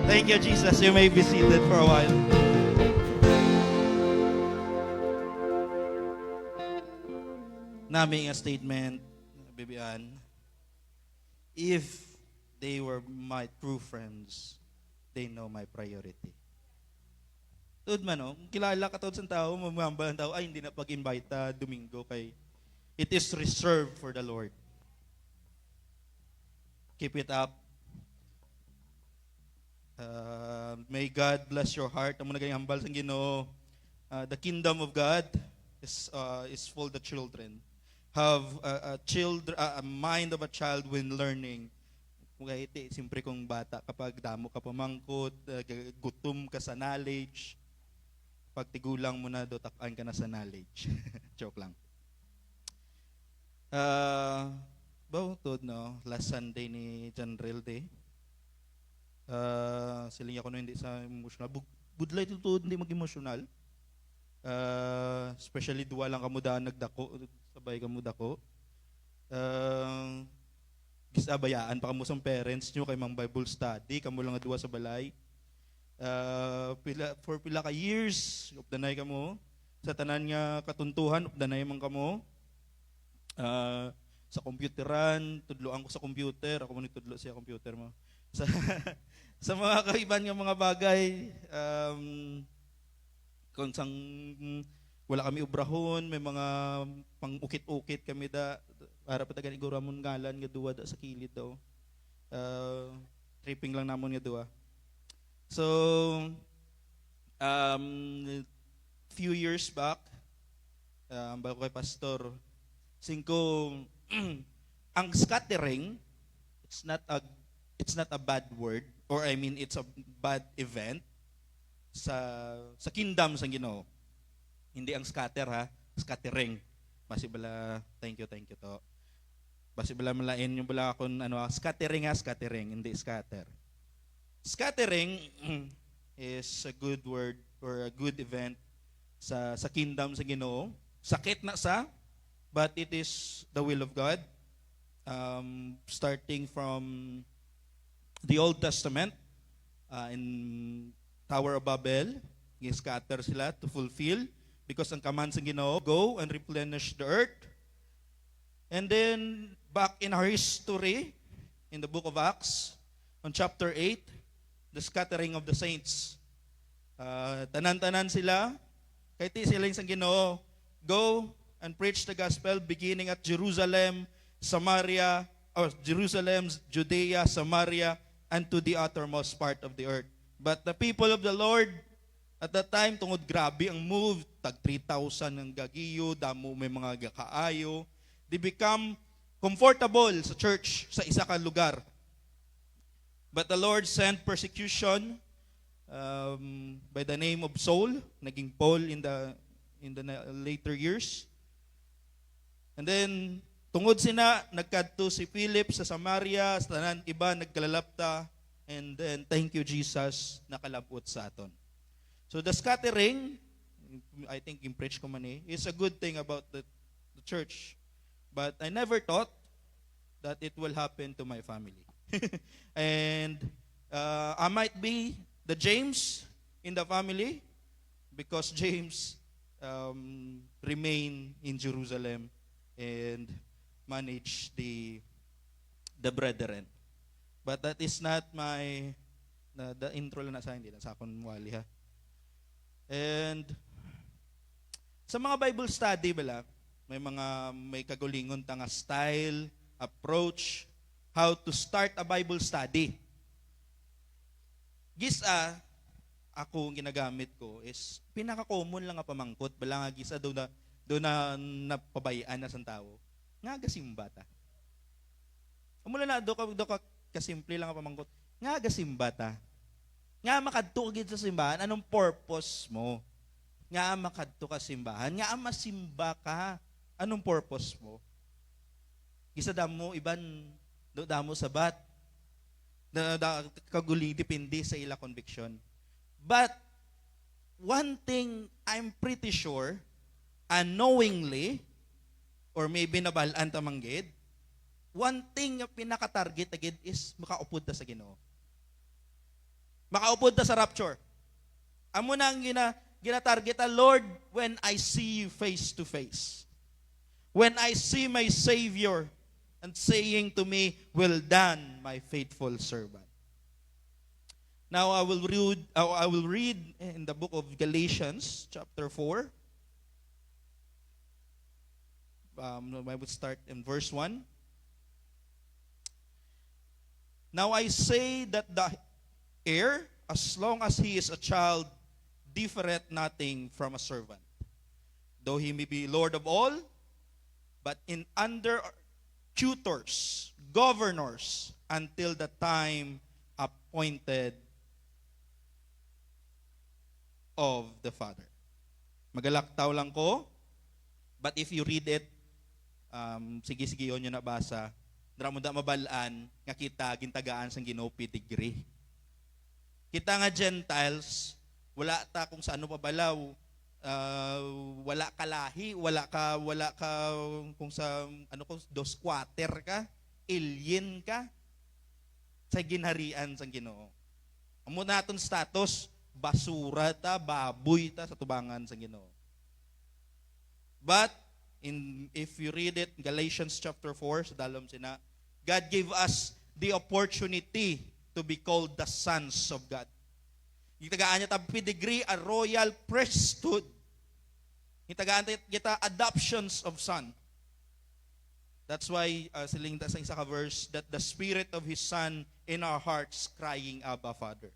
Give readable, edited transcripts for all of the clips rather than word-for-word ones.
Thank you, Jesus. You may be seated for a while. Naming a statement, Bibian. If they were my true friends, they know my priority. Tuod man, no? Kilala ka sa tao, mamamba ang tao, ay hindi na pag-invite Domingo kay it is reserved for the Lord. Keep it up. May God bless your heart. Amo na gayang hambal sa Ginoo. The kingdom of God is for the children. Have a mind of a child when learning. Kaya iti, siyempre kung bata, kapag damo ka pamangkot, gutom ka sa knowledge, pag tigulang mo na, dotakan ka na sa knowledge. Joke lang. Bautod, no? Last Sunday ni John Rilde. Siling ako no hindi sa emotional. Budlay tutod, hindi mag-emotional. Especially duwa lang kamudaan nagdako, sabay kamudako. Gisabayaan pa kamo sa parents nyo kay mang Bible study, kamo lang nga duwa sa balay. For pila ka years, updanay kamo. Sa tanan nga katuntuhan, updanay man kamo. Sa computeran, tudloan ko sa computer, ako mo ni tudlo siya computer mo. Sa mga kaiban nga mga bagay, kung sang wala kami ubrahon, may mga pang-ukit-ukit kami para patagan iguramon ngalan nga duwa da sa kilid daw. Tripping lang namon nga duwa. So, few years back, bago kay pastor, ang scattering, it's not a bad word, or I mean it's a bad event sa kingdom sa Ginoo. Hindi ang scatter ha, scattering. Masibala, thank you to. Masibala malain yung bala akong scattering, hindi scatter. Scattering is a good word or a good event sa kingdom sa Ginoo. Sakit na but it is the will of God. Starting from the Old Testament, in Tower of Babel, scatter sila to fulfill because ang command sa Ginoo, go and replenish the earth. And then back in our history, in the book of Acts, on chapter 8, the scattering of the saints. Tanan-tanan sila, kaya ti sila yung Ginoo, go and preach the gospel beginning at Jerusalem, Judea, Samaria, and to the uttermost part of the earth. But the people of the Lord, at that time, tungod grabe ang move, tag 3,000 ang gagiyo, damo may mga kaayo, they become comfortable sa church, sa isa ka lugar. But the Lord sent persecution by the name of Saul, naging Paul in the later years. And then, tungod sina, nagkadto si Philip sa Samaria, sa tanan iba, nagkalalapta, and then, thank you Jesus, nakalabot sa aton. So the scattering, I think in-preach ko man is a good thing about the church. But I never thought that it will happen to my family. And I might be the James in the family because James remain in Jerusalem and manage the brethren. But that is not the intro lang na sa hindi na sa akong wali ha. And sa mga Bible study bala, may kagulingon ta nga style, approach, how to start a Bible study. Ako ginagamit ko is pinaka-common lang nga pamangkot, bala nga gisa do na napabayaan na sa tao. Nga gasimba ta. Amula na do ka kasimple lang nga pamangkot. Nga gasimba ta. Nga makadto ka sa simbahan, anong purpose mo? Nga makadto ka simbahan, nga masimba ka, anong purpose mo? Gisa damo iban damo sabat. Kaguling depende sa ila conviction. But one thing I'm pretty sure, unknowingly, or maybe nabalaan ta manggid, one thing nga pinaka-target agad is makaupod ta sa Ginoo. Makaupod ta sa rapture. Amo na ang gina-target, Lord, when I see you face to face. When I see my Savior and saying to me, well done, my faithful servant. Now I will read in the book of Galatians, chapter 4. I would start in verse 1. Now I say that the heir, as long as he is a child, differeth nothing from a servant. Though he may be Lord of all, but in under tutors, governors, until the time appointed of the Father. Magalaktaw lang ko, but if you read it, sige yun yung nabasa, dara mo da mabalaan, nga kita gintagaan sang Ginoo degree. Kita nga Gentiles, wala ta kung sa ano pabalaw, wala ka lahi, wala ka kung sa ano ko dos squatter ka, alien ka sa ginharian sang Ginoo. Amo naton status, basura ta, baboy ta sa tubangan sang Ginoo. But if you read it, Galatians chapter 4, sa dalom sina, God gave us the opportunity to be called the sons of God. Itagaan niya tabi degree a royal priesthood. Itagaan kita adoptions of son. That's why siling ta sa isa ka verse that the spirit of his son in our hearts crying Abba Father.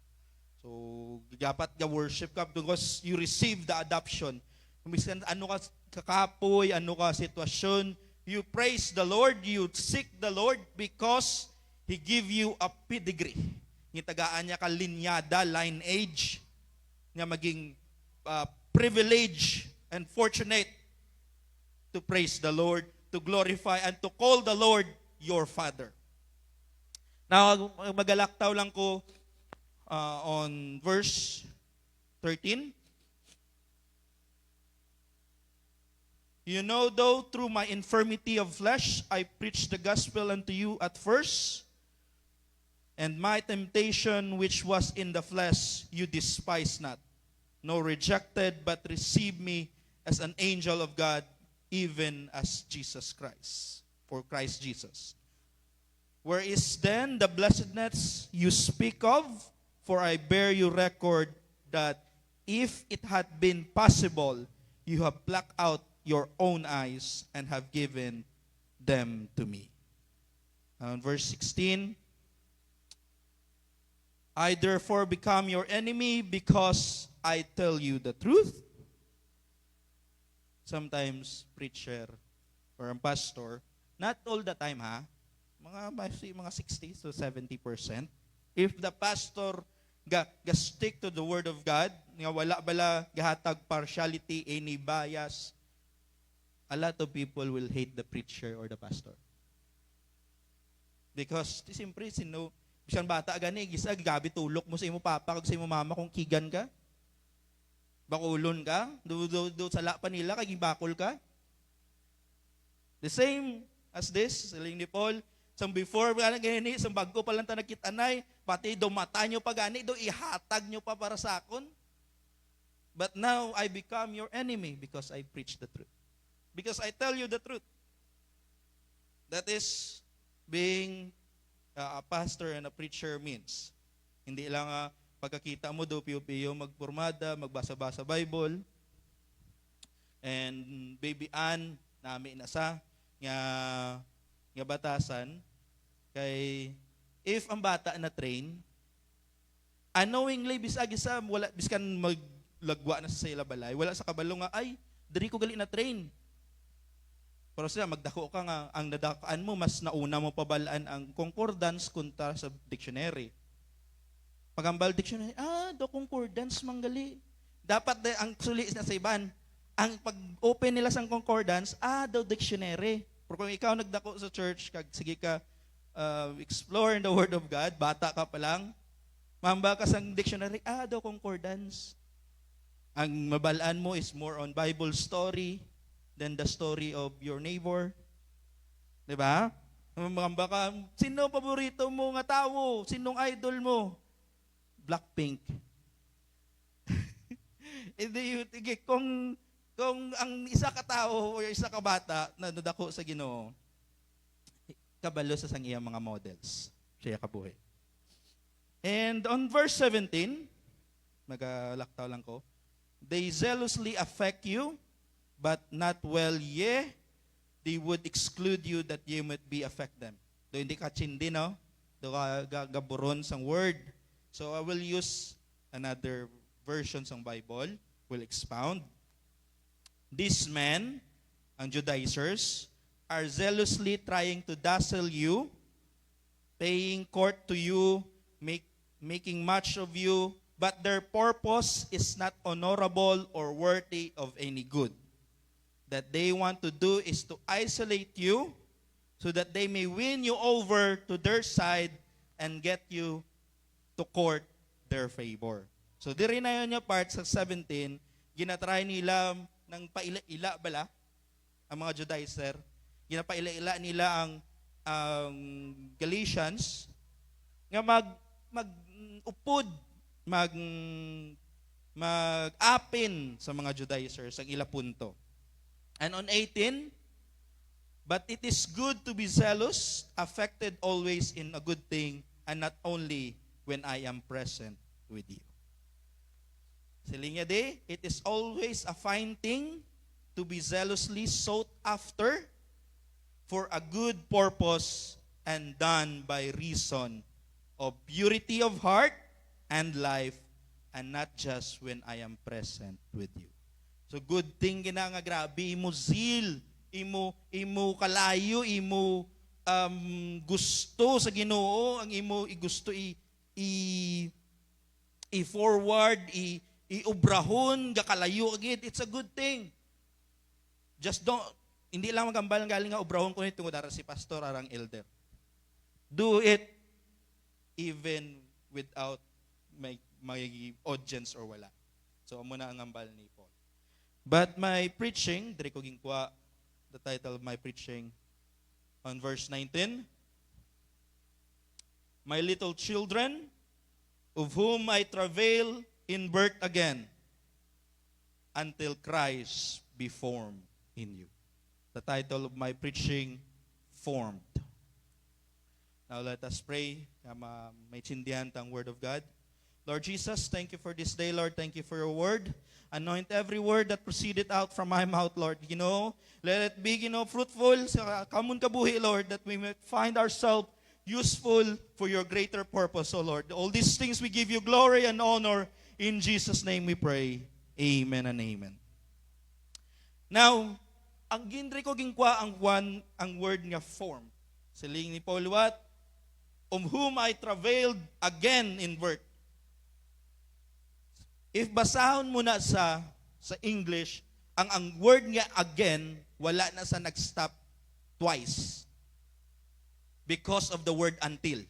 So dapat ga worship ka because you receive the adoption. Kumiskan ano ka kakapoy, ano ka sitwasyon, you praise the Lord, you seek the Lord because He give you a pedigree. Ngitagaan niya ka linyada, lineage, nga maging privilege and fortunate to praise the Lord, to glorify and to call the Lord your Father. Now, magalaktaw lang ko on verse 13. You know, though through my infirmity of flesh, I preached the gospel unto you at first, and my temptation which was in the flesh you despised not, nor rejected, but received me as an angel of God, even as Jesus Christ, for Christ Jesus. Where is then the blessedness you speak of? For I bear you record that if it had been possible, you have plucked out your own eyes and have given them to me. Verse 16, I therefore become your enemy because I tell you the truth. Sometimes preacher or a pastor, not all the time mga 60 to 70%. If the pastor ga stick to the word of God, nga wala bala gahatag partiality, any bias, a lot of people will hate the preacher or the pastor. Because, siyempre, bisan bata gani, gisa, gabi tulok mo sa imo papa, kag sa imo mama kung kigan ka. Bakulon ka, do sala pa nila, kag bakol ka. The same as this, siling ni Paul, sang before, ganyan, sang bago pa lang ta nagkitanay, pati do mata nyo pa gani, do ihatag nyo pa para sa akon. But now, I become your enemy because I preach the truth. Because I tell you the truth. That is being a pastor and a preacher means. Hindi lang pagkakita mo do piyo-piyo magpormada, magbasa-basa Bible. And baby Ann, nami inasa nga batasan kay if ang bata na train unknowingly bisag-isa wala biskan maglagwa na sa ila balay, wala sa kabalo nga ay diri ko gali na train. Pero sila, magdako ka nga, ang nadakaan mo, mas nauna mo pabalaan ang concordance kunta sa dictionary. Pagambal dictionary, do concordance manggali. Dapat ang suli na sa iban, ang pag-open nila sa concordance, do dictionary. Pero kung ikaw nagdako sa church, kag sige ka explore in the Word of God, bata ka pa lang, mamba ka sa dictionary, do concordance. Ang mabalaan mo is more on Bible story, than the story of your neighbor. Diba? Baka, sino paborito mo nga tao? Sinong idol mo? Blackpink. Hindi, kung ang isa ka tao o isa ka bata na nadako sa Ginoo, kabalo sa iyang mga models. Siya kabuhi. And on verse 17, magalaktaw lang ko, they zealously affect you, but not well ye, they would exclude you that ye might be affect them. Do hindi ka chindi, no? Do ka gaburon sang word. So I will use another version sang Bible, will expound. These men, ang Judaizers, are zealously trying to dazzle you, paying court to you, making much of you, but their purpose is not honorable or worthy of any good. That they want to do is to isolate you so that they may win you over to their side and get you to court their favor. So diri na yun yung part sa 17, ginatry nila ng paila-ila bala, ang mga Judaizer, ginapaila-ila nila ang Galatians, nga mag-upod, mag-apin sa mga Judaizers ang ila punto. And on 18, but it is good to be zealous, affected always in a good thing, and not only when I am present with you. Silinya de, it is always a fine thing to be zealously sought after for a good purpose and done by reason of purity of heart and life, and not just when I am present with you. So good thing gina nga grabe, imo zeal, imo kalayo, imo gusto sa Ginoo, ang imo gusto i-forward, iubrahon, gakalayo agad, it's a good thing. Just don't, hindi lang magambal galing nga ubrahon ko nito dara si pastor arang elder. Do it even without may audience or wala. So amo na ang ambal ni Paul. But my preaching, diri ko gingkuha the title of my preaching on verse 19. My little children, of whom I travail in birth again, until Christ be formed in you. The title of my preaching, Formed. Now let us pray. May tsindihan ang word of God. Lord Jesus, thank you for this day, Lord. Thank you for your word. Anoint every word that proceeded out from my mouth, Lord. Let it be, fruitful sa kamun kabuhi, Lord, that we may find ourselves useful for your greater purpose, O Lord. All these things we give you glory and honor. In Jesus' name we pray. Amen and amen. Now, ang ginri ko gingkwa ang word nga form. Siling ni Paul what? Of whom I travailed again in birth. If basahon mo na sa English, ang word nga again, wala na sa nag-stop twice. Because of the word until.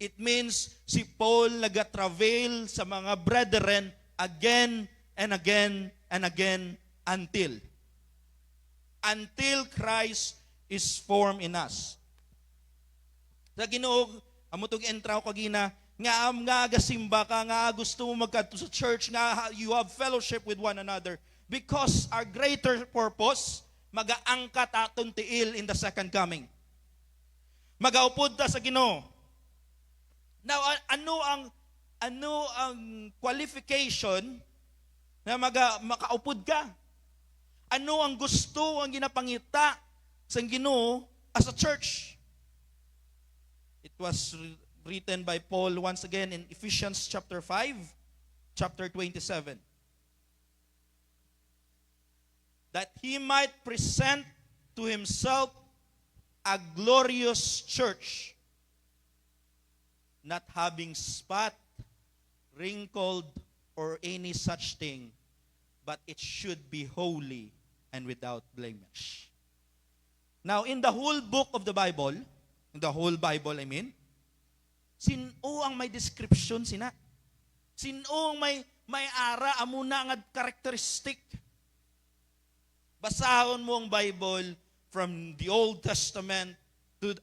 It means si Paul nag-travail sa mga brethren again and again and again until. Until Christ is formed in us. Sa Ginoo, amutog entraw kagina, nga agasimba ka, nga gusto mo magkadto sa church, nga you have fellowship with one another. Because our greater purpose, magaangkat aton tiil in the second coming. Magaupod ta sa Ginoo. Now, ano ang qualification na makaupod ka? Ano ang gusto, ang ginapangita sa Ginoo as a church? It was written by Paul once again in Ephesians chapter 5, chapter 27. That he might present to himself a glorious church, not having spot, wrinkled, or any such thing, but it should be holy and without blemish. Now, in the whole book of the Bible, sino ang may description sina? Sino ang may ara amuna nga characteristic? Basahon mo ang Bible from the Old Testament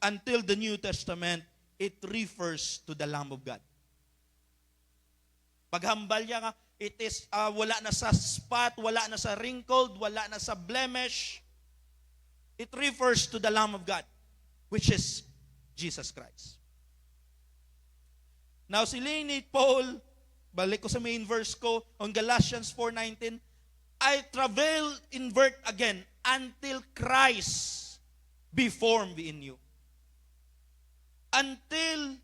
until the New Testament, it refers to the Lamb of God. Paghambal niya nga, it is wala na sa spot, wala na sa wrinkled, wala na sa blemish. It refers to the Lamb of God, which is Jesus Christ. Now, si ni Paul, balik ko sa main verse ko, on Galatians 4:19, I travail in birth again until Christ be formed in you. Until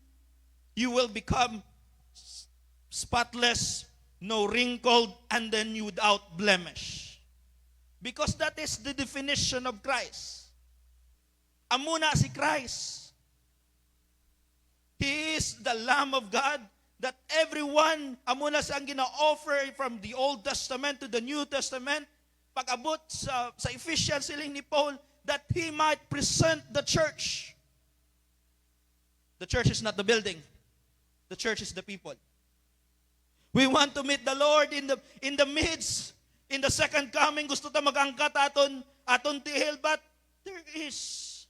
you will become spotless, no wrinkled, and then without blemish. Because that is the definition of Christ. Amuna si Christ. He is the Lamb of God that everyone, amuna sa ang gina-offer from the Old Testament to the New Testament, pag-abot sa Ephesians siling ni Paul, that he might present the church. The church is not the building. The church is the people. We want to meet the Lord in the midst, in the second coming. Gusto ta mag-angkat aton tihil, but there is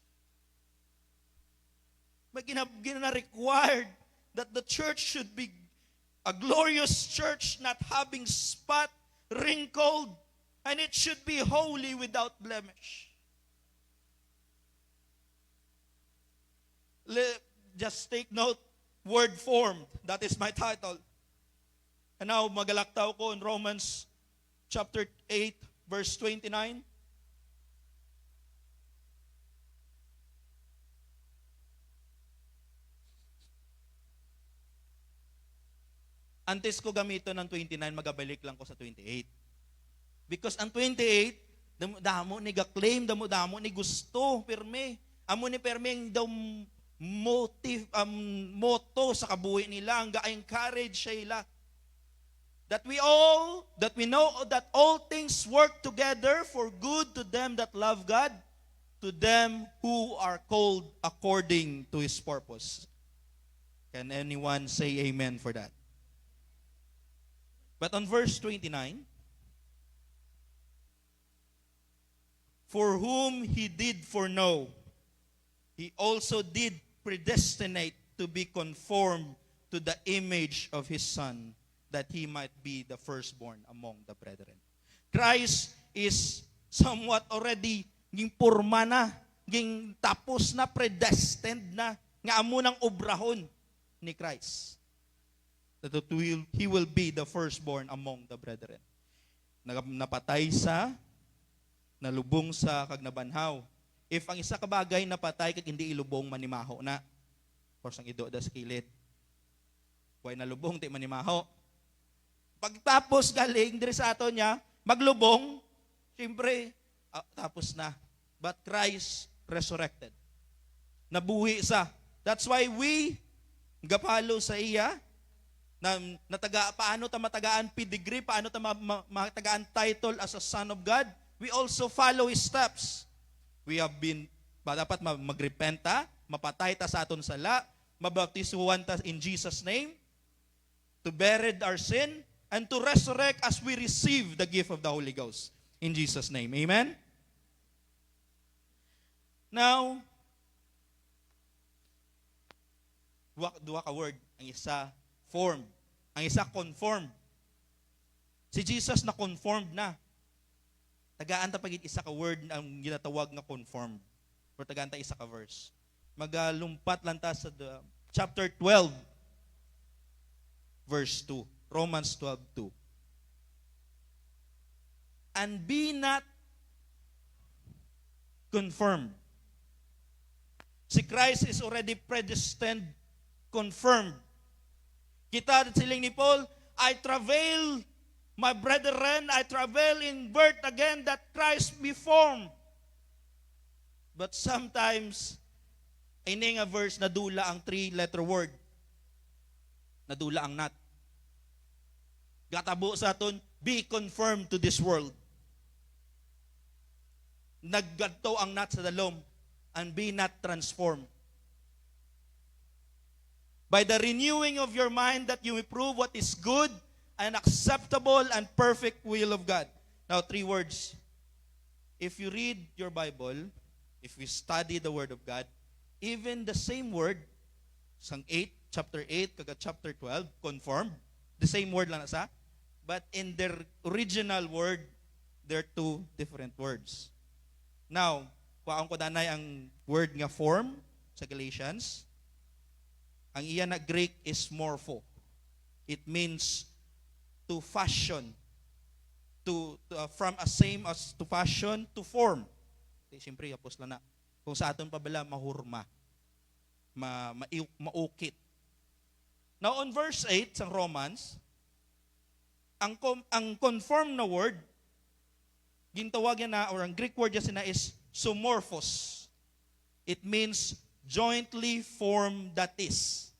required that the church should be a glorious church, not having spot, wrinkled, and it should be holy without blemish. Just take note, word formed. That is my title. And now, magalaktaw ko in Romans chapter 8, verse 29. Antes ko gamito ng 29, magabalik lang ko sa 28. Because ang 28, damo ni ga-claim, damo ni gusto, perme. Amo ni perme ang daw motto sa kabuhi nila, ang ga-encourage sila. That we know that all things work together for good to them that love God, to them who are called according to His purpose. Can anyone say amen for that? But on verse 29, for whom He did foreknow, He also did predestinate to be conformed to the image of His Son, that He might be the firstborn among the brethren. Christ is somewhat already ging porma na, ging tapos na, predestined na, nga amo ng obrahon ni Christ. That He will be the firstborn among the brethren. Napatay sa, nalubong sa kagnabanhaw. If ang isa ka bagay napatay kag hindi ilubong, manimaho na. Of course, ang ido da sa kilid. Huwag nalubong, ti manimaho. Pagtapos galing, diri sa ato niya, maglubong, siyempre, tapos na. But Christ resurrected. Nabuhi sa. That's why we, gapalo sa iya, paano ta matagaan pedigree, paano ta matagaan title as a son of God, we also follow His steps. We have been, dapat magrepenta, mapatay ta sa aton sala, mabaptisuhan ta in Jesus' name, to buried our sin, and to resurrect as we receive the gift of the Holy Ghost. In Jesus' name. Amen? Now, duwa ka word. Ang isa, formed. Ang isa, conformed. Si Jesus na conformed na. Tagaan ta pagit isa ka word ang ginatawag na conformed. Or tagaan ta isa ka verse. Magalumpat lang ta sa chapter 12, verse 2. Romans 12:2. And be not confirmed. Si Christ is already predestined, confirmed. Kita siling ni Paul, I travail, my brethren, I travail in birth again that Christ be formed. But sometimes, ini nga verse, nadula ang 3-letter word. Nadula ang not. Gatabo sa aton, be conformed to this world. Naggadto ang not sa dalom, and be not transformed. By the renewing of your mind that you may prove what is good and acceptable and perfect will of God. Now, 3 words. If you read your Bible, if we study the Word of God, even the same word, chapter 8, kaga chapter 12, conformed, the same word lang na sa, but in their original word, they're two different words. Now, kuhaan ko danay ang word nga form sa Galatians. Ang iya na Greek is morpho. It means to fashion, from a same as to fashion to form. Siyempre, yapos lang na. Kung sa aton pa bala, mahurma, maukit. Now, on verse 8 sa Romans, ang conform na word, gintawag na, or ang Greek word niya is sumorphos. It means jointly formed, that is,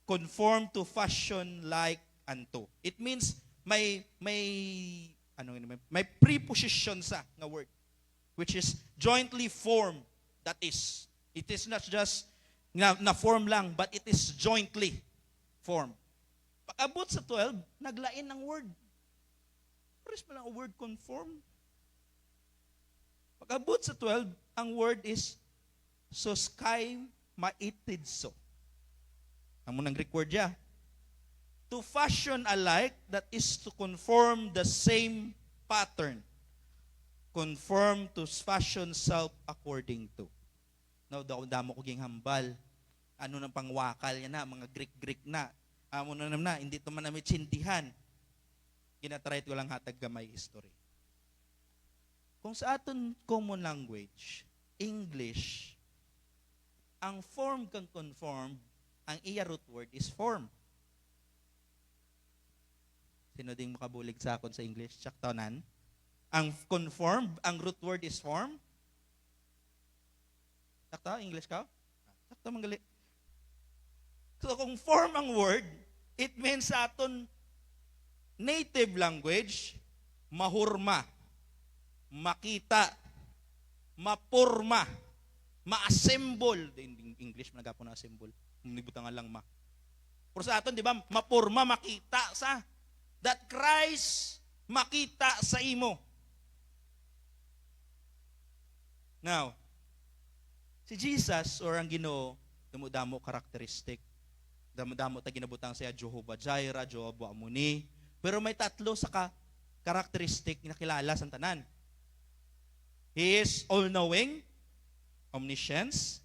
conform to fashion like unto. It means may preposition sa nga word, which is jointly formed, that is. It is not just na form lang, but it is jointly formed. Pag-abot sa 12, naglain ng word. Pares pa lang ang word conform. Pag-abot sa 12, ang word is soskai maitidso. Ang munang Greek word niya. To fashion alike, that is to conform the same pattern. Conform to fashion self according to. Now, damo ko ging hambal. Ano nang pangwakal yan na, mga Greek na. Amo na, hindi ito man namin tsindihan. Ginatry ko lang hatag gamay history. Kung sa aton common language, English, ang form kang conform, ang iya root word is form. Sino ding makabulig sa akon sa English? Tsak taonan. Ang conform, ang root word is form. Sakta, English ka? Sakta, manggali. So kung form ang word, it means sa aton native language, mahurma, makita, mapurma, ma-assemble. In English, nagapon na assemble. Nibutangan lang ma. Pero sa aton, di ba, mapurma, makita sa, that Christ makita sa imo. Now, si Jesus, or ang Ginoo, damo-damo karakteristik. Damo-damo ta ginabutang siya, Jehovah Jireh, Jehovah Amuni. Pero may tatlo sa karakteristik na kilala sa tanan. He is all-knowing, omniscience,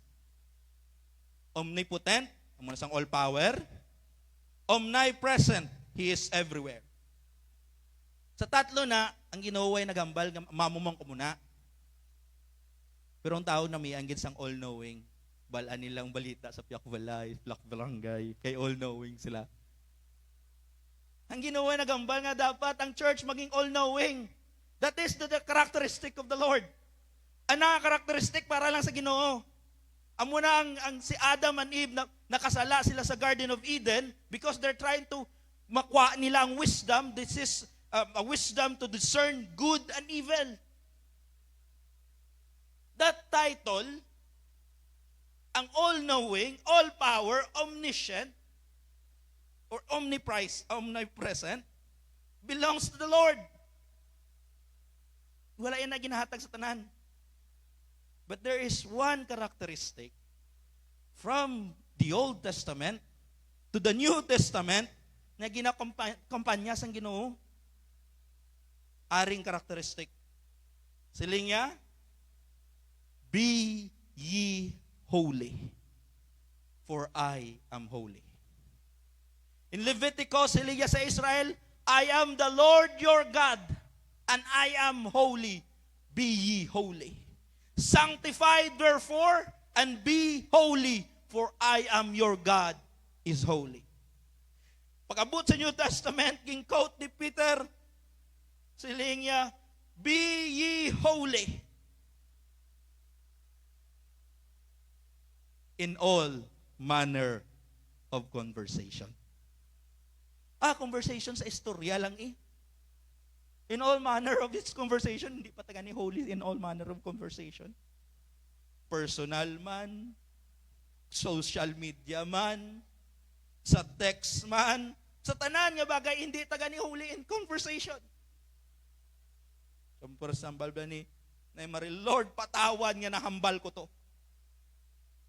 omnipotent, ang sang all-power, omnipresent, He is everywhere. Sa tatlo na, ang Ginoo ay nagambal, mamumang ko muna. Pero ang tao na may anggit sang all-knowing, balaan nilang balita sa Piak Balay, Piak Barangay, kay all-knowing sila. Ang Ginoo ay nagambal nga dapat ang church maging all-knowing. That is the characteristic of the Lord. Ang karakteristik para lang sa Ginoo. Amo na ang si Adam and Eve nakasala sila sa Garden of Eden because they're trying to makuha nila ang wisdom. This is a wisdom to discern good and evil. That title, ang all-knowing, all-power, omniscient, or omnipresent, belongs to the Lord. Wala yan na ginahatag sa tanan. But there is one characteristic from the Old Testament to the New Testament na ginakumpanya sang Ginoo. Aring karakteristik. Siling niya, be ye holy, for I am holy. In Leviticus, siling niya sa Israel, I am the Lord your God, and I am holy. Be ye holy. Sanctify therefore, and be holy, for I am your God, is holy. Pag-abot sa New Testament, king quote ni Peter, siling niya, be ye holy in all manner of conversation. Conversation sa istorya lang eh. In all manner of its conversation, hindi pa taga ni holy in all manner of conversation. Personal man, social media man, sa text man, sa tanan nga bagay, hindi taga ni holy in conversation. So, for example, ni Maril, Lord, patawan nga nahambal ko to.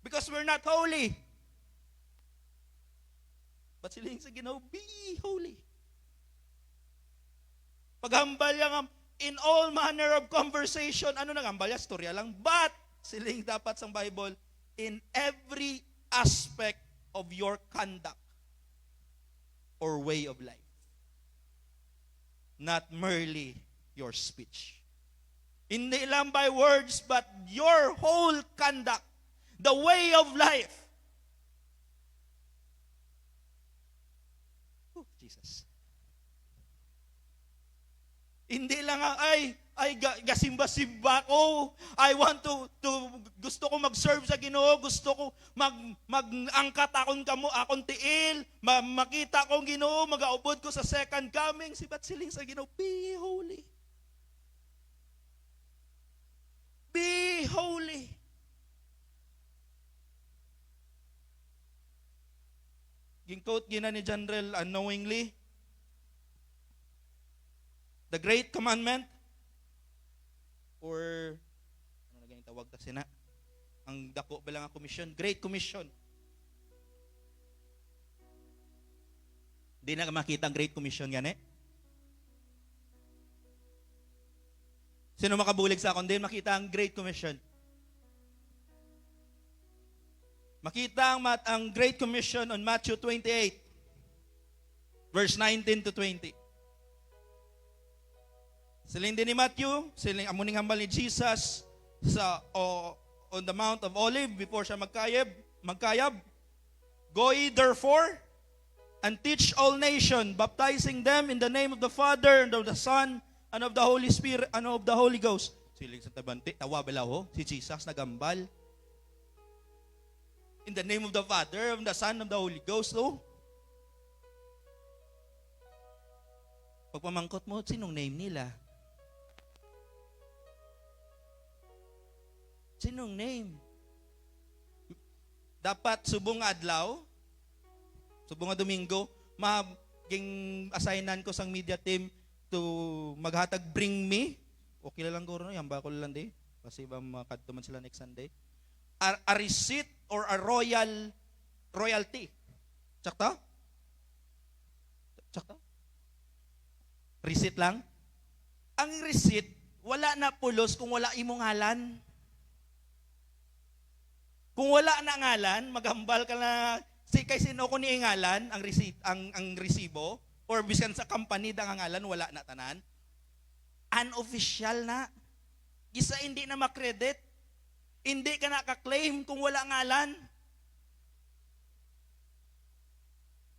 Because we're not holy. But siling sa Ginoo, be holy. Paghambal niya nga, in all manner of conversation, ano nang hambal niya? Storya lang. But, siling dapat sa Bible, in every aspect of your conduct or way of life. Not merely your speech. Hindi lang by words, but your whole conduct, the way of life. Oh, Jesus. Hindi lang gasimba-simba ko. I want to gusto ko mag-serve sa Ginoo, gusto ko mag-angkat akong tiil, makita ko ang Ginoo, mag-aubod ko sa second coming. Sibat siling sa Ginoo, be holy. Be holy. Gin-quote gina ni General unknowingly, the Great Commandment, or ano na ganyan tawag ta sina? Ang dako ba lang ang commission? Great Commission. Di na makita ang Great Commission yan eh. Sino makabulig sa akong din makita ang Great Commission? Makita ang Great Commission on Matthew 28, verse 19 to 20. Siling din ni Matthew, siling amuning hambal ni Jesus sa on the Mount of Olive before siya magkayab. Go ye therefore and teach all nations, baptizing them in the name of the Father and of the Son and of the Holy Spirit and of the Holy Ghost. Siling sa tabante, tawa balaw si Jesus nagambal. In the name of the Father, of the Son, of the Holy Ghost, Pagpamangkot mo, sinong name nila? Sinong name? Dapat subong adlaw, subong Domingo, maging assignan ko sang media team to maghatag bring me. Okay lang guro no, yamba ko lang di. Kasi ba makadto man sila next Sunday. A receipt or a royalty. Sakto? Sakto? Receipt lang? Ang receipt, wala na pulos kung wala imong ngalan. Kung wala na ngalan, maghambal ka na, kay sino ko ni ngalan, ang receipt, ang resibo, or bisan sa company da nga ngalan, wala na tanan. Unofficial na. Isa hindi na makredit. Hindi ka naka-claim kung wala ngalan.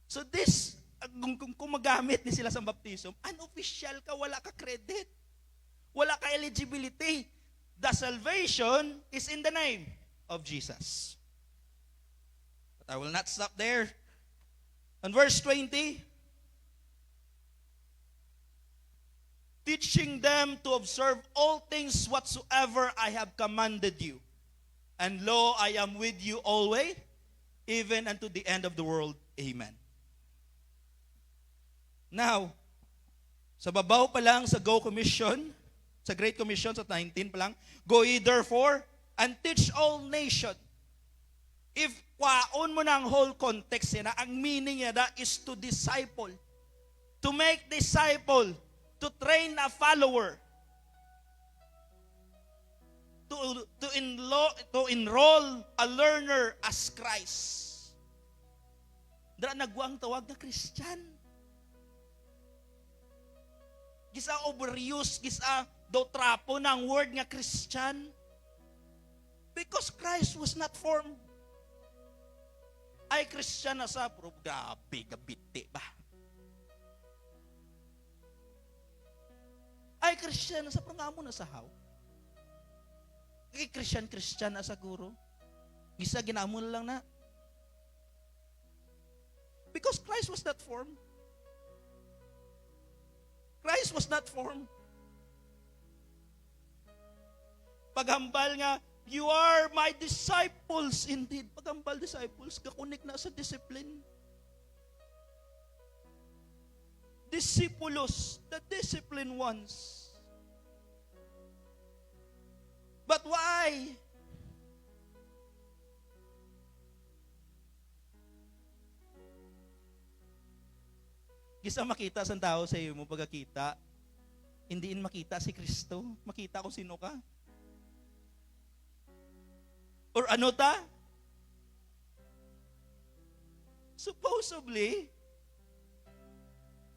So this, kung magamit ni sila sa baptism, unofficial ka, wala ka credit. Wala ka eligibility. The salvation is in the name of Jesus. But I will not stop there. On verse 20, teaching them to observe all things whatsoever I have commanded you. And lo, I am with you always, even unto the end of the world. Amen. Now, sa babaw pa lang sa Go Commission, sa Great Commission, sa 19 pa lang, go ye therefore and teach all nations. If kwaon mo na ang whole context niya, ang meaning niya is to disciple. To make disciple. To train a follower. To enroll a learner as Christ. Dara nagwang tawag na Christian. Gisa overuse, gisa do trapo ng word nga Christian. Because Christ was not formed. Ay Christian na sa pero grabe gabiti ba? Ay Christian na sa pero nga mo na sa how. Christian na sa guro. Gisa ginamo na lang na. Because Christ was not formed. Christ was not formed. Paghambal nga, you are my disciples indeed. Paghambal disciples, kakunik na sa discipline. Discipulos, the disciplined ones. But why? Gisa makita sa tao sa iyo mo pagkakita, hindi makita si Kristo, makita kung sino ka. Or ano ta? Supposedly,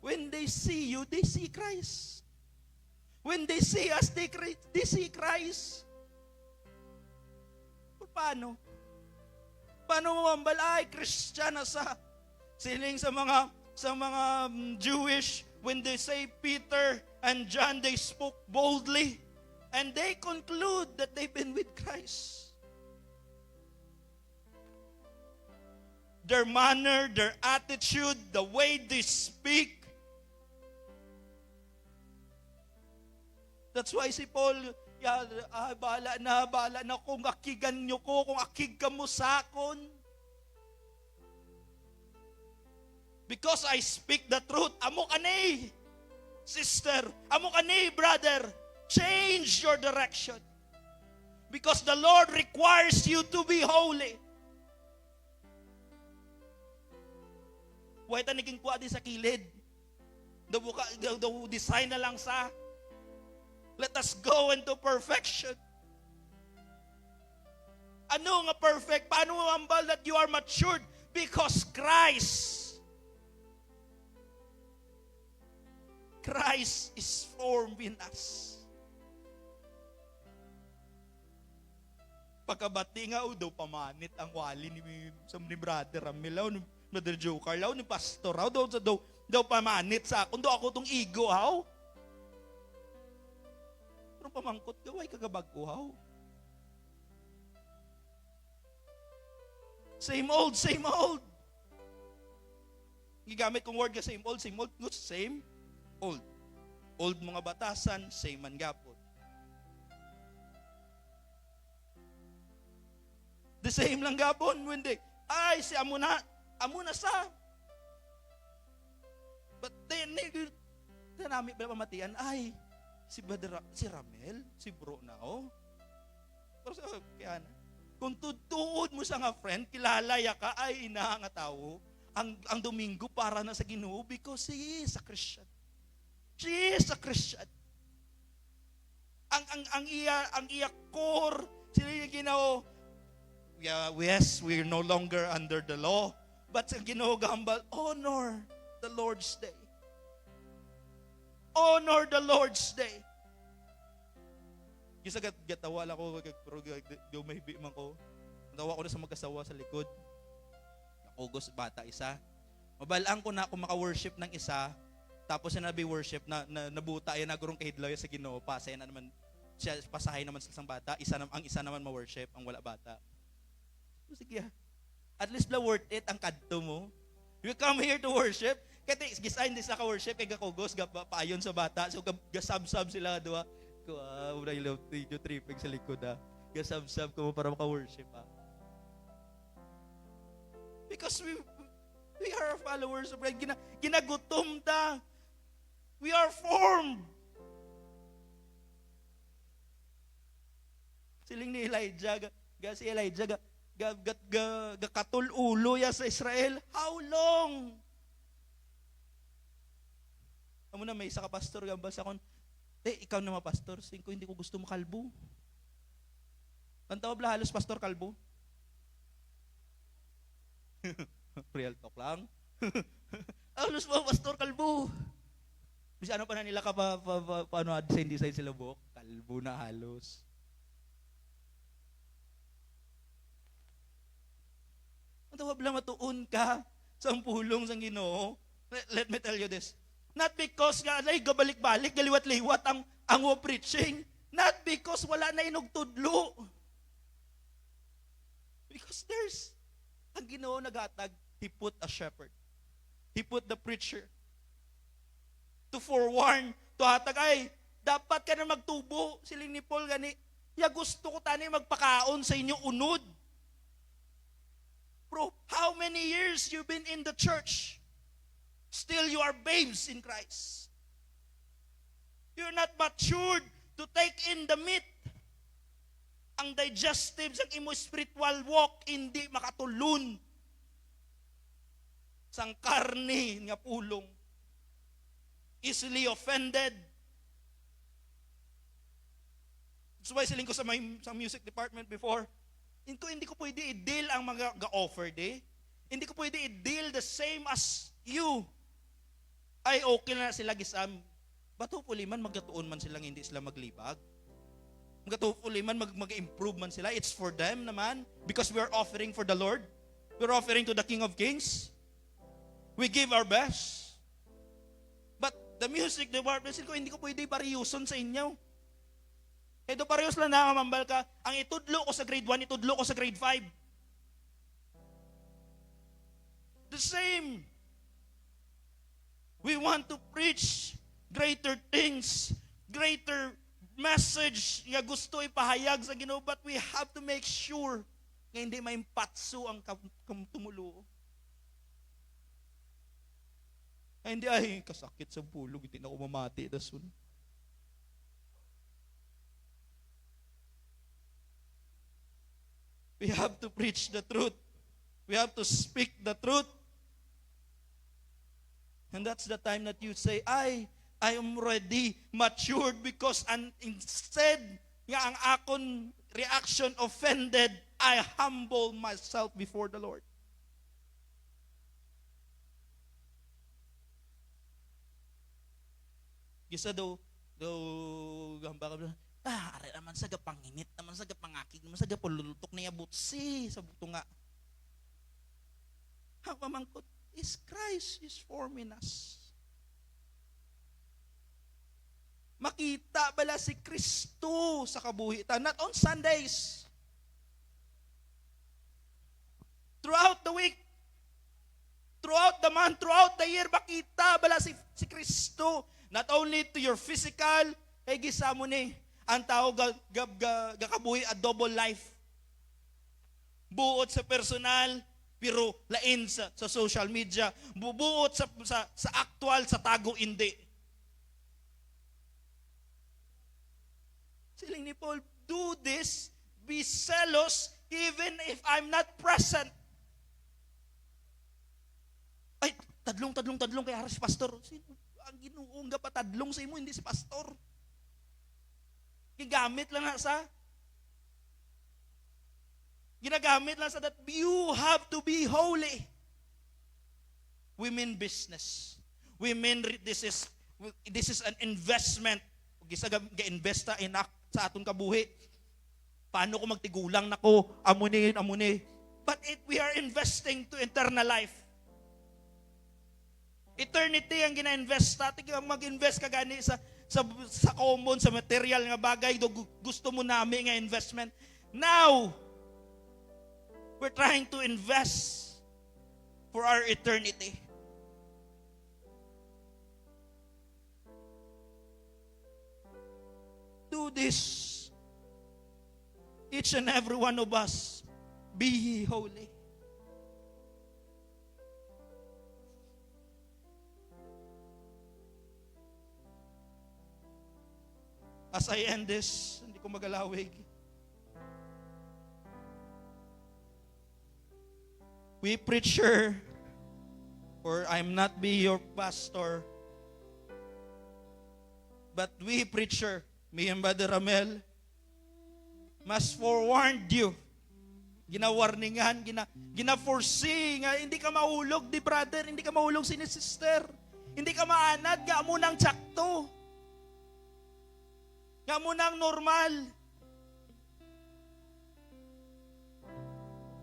when they see you, they see Christ. When they see us, they see Christ. Or paano? Paano mo mambal? Ay, Christian na sa siling sa mga Jewish, when they say Peter and John, they spoke boldly. And they conclude that they've been with Christ. Their manner, their attitude, the way they speak. That's why si Paul, bahala na kung akigan nyo ko, kung akig ka mo sakon. Because I speak the truth. Amo ka ni, sister. Amo ka ni, brother. Change your direction. Because the Lord requires you to be holy. Huwag tayo naging kuha din sa kilid. The design na lang sa. Let us go into perfection. Ano nga perfect? Paano mo ambal that you are matured? Because Christ is formed in us. Pagkabati nga, daw pamanit ang wali ni Brother Ramil, ni Brother Joe Carl, ni Pastor, daw pamanit sa akon, daw ako tong ego, haw. Pero pamangkot, gaway kagabag ko, haw. Same old. Gigamit kong word ka same old, good, same old. Old mga batasan, same man gapon. The same lang gapon, when they, ay, si amo na sa. But then, namin pamatian, ay, si Ramel, si bro na, oh. Pero kaya na, kung tutuod mo sa nga friend, kilala ya ka, ay ina nga tao, ang Domingo para na sa Ginoo because he is a Christian. She is a Christian. Ang iya core, sila yung Ginoo, yes, we're no longer under the law, but sa Ginoo gambal, honor the Lord's day. Honor the Lord's day. Kisa gatawa lang ko, pero gumahibig man ko. Natawa ko na sa mag-asawa sa likod. Nakugos bata isa. Mabalaan ko na kung maka-worship ng isa, tapos sinabi worship na nabuta ay nagurong kahidlaw sa Ginoo, pasay na naman siya, pasahay naman sa isang bata, ang isa naman ma-worship, ang wala bata. Sige, at least la worth it ang kadto mo. You come here to worship, kaya gisain din sa ka-worship, kaya kakugos, paayon sa bata, so gasab-sab sila, doa. Wala yung video tripping sa likod, ha. Gasab-sab ko para maka-worship, ha. Because we are followers of God. Ginagutom ta. We are formed. Siling ni Elijah, si Elijah, katul ulo ya sa Israel. How long? Amo na may isa ka pastor gambal sa kon. Ikaw na pastor, hindi ko gusto mo kalbo. Kantaw bla halos pastor kalbo. Real talk lang. Halos mo pastor kalbo. Bisa ano pa na nila ka paano design sila buhok? Kalbo na halos. Kantaw bla matuon ka sa pulong sang Ginoo. Let me tell you this. Not because nga gabalik-balik, galiwat-liwat ang preaching. Not because wala na inugtudlo. Because ang Ginoo nagatag, He put a shepherd. He put the preacher to forewarn, to hatag, ay, dapat ka na magtubo. Siling ni Paul gani, gusto ko tani magpakaon sa inyo unod. Bro, how many years you've been in the church? Still you are babes in Christ. You're not matured to take in the meat. Ang digestives, ang imo spiritual walk, hindi makatulun sang karne nga pulong. easily offended. That's why siling ko sa music department before, hindi ko pwede i-deal ang mga ga-offer di. Hindi ko pwede i-deal the same as you. Ay, okay na sila gisam. But hopefully man, magkatuon man silang hindi sila maglibag. Hopefully man, mag-improve man sila. It's for them naman. Because we are offering for the Lord. We're offering to the King of Kings. We give our best. But the music department, hindi ko pwede pariyuson sa inyo. Ito parehos lang nakamambal ka. Ang itudlo ko sa grade 1, itudlo ko sa grade 5. The same. We want to preach greater things, greater message nga gusto ipahayag sa Ginoo, but we have to make sure nga hindi maimpatso ang tumulo. Hindi ay kasakit sa bulog, hindi na ako mamati dasun. We have to preach the truth. We have to speak the truth. And that's the time that you say, I am ready, matured, because instead nga ang akon reaction offended, I humble myself before the Lord. Gisa daw gamba ka, are naman sa gapanginit, naman sa gapangakig, naman sa gapululutok na yabutsi, sa buto nga. Ang pamangkot is Christ is forming us. Makita bala si Kristo sa kabuhitan, not on Sundays. Throughout the week, throughout the month, throughout the year, makita bala si Kristo. Not only to your physical, ay gisa mo ni, ang tao gakabuhi a double life. Buot sa personal, pero lain sa social media. Bubuot sa actual, sa tago hindi. Siling ni Paul, do this, be zealous, even if I'm not present. Ay, tadlong kay Haras Pastor. Sino? Ang Ginoo nga patadlong sa imo, hindi si pastor. Ginagamit lang sa that you have to be holy. We mean business. We mean this is an investment. Gisa ga-investa sa aton kabuhi. Paano ko magtigulang nako, amuni. But we are investing to eternal life. Eternity ang gina-invest natin. Mag-invest ka gani sa common, sa material nga bagay, gusto mo namin nga investment. Now, we're trying to invest for our eternity. Do this. Each and every one of us, be ye holy. As I end this, hindi ko magalawig. We preacher, or I'm not be your pastor, but we preacher, me and Brother Ramel, must forewarn you. Ginawarningan, gina-foresee nga hindi ka mahulog di brother, hindi ka mahulog si sister, hindi ka maanad, ga mo nang tsakto. Nga mo nang normal.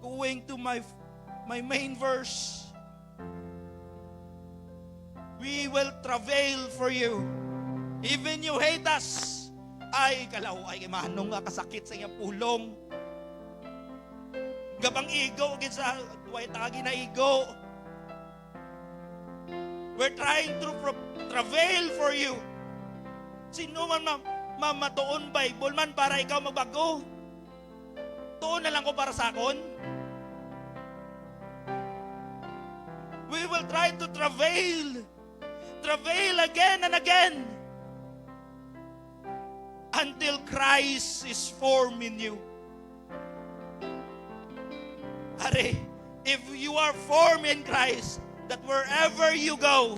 Going to my main verse. We will travail for you. Even you hate us. Ay, kalaw, ay, manong nga kasakit sa iyang pulong. Gabang igo, sa duway tagi na igo. We're trying to travail for you. Sino man matuon Bible man para ikaw magbago. Tuon na lang ko para sa akon. We will try to travail again and again until Christ is formed in you. Are, if you are formed in Christ, that wherever you go,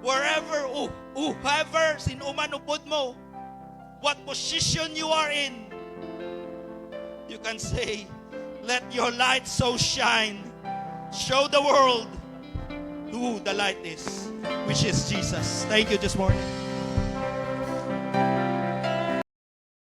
wherever, whoever, sinuman upod mo, what position you are in, you can say, let your light so shine. Show the world who the light is, which is Jesus. Thank you this morning.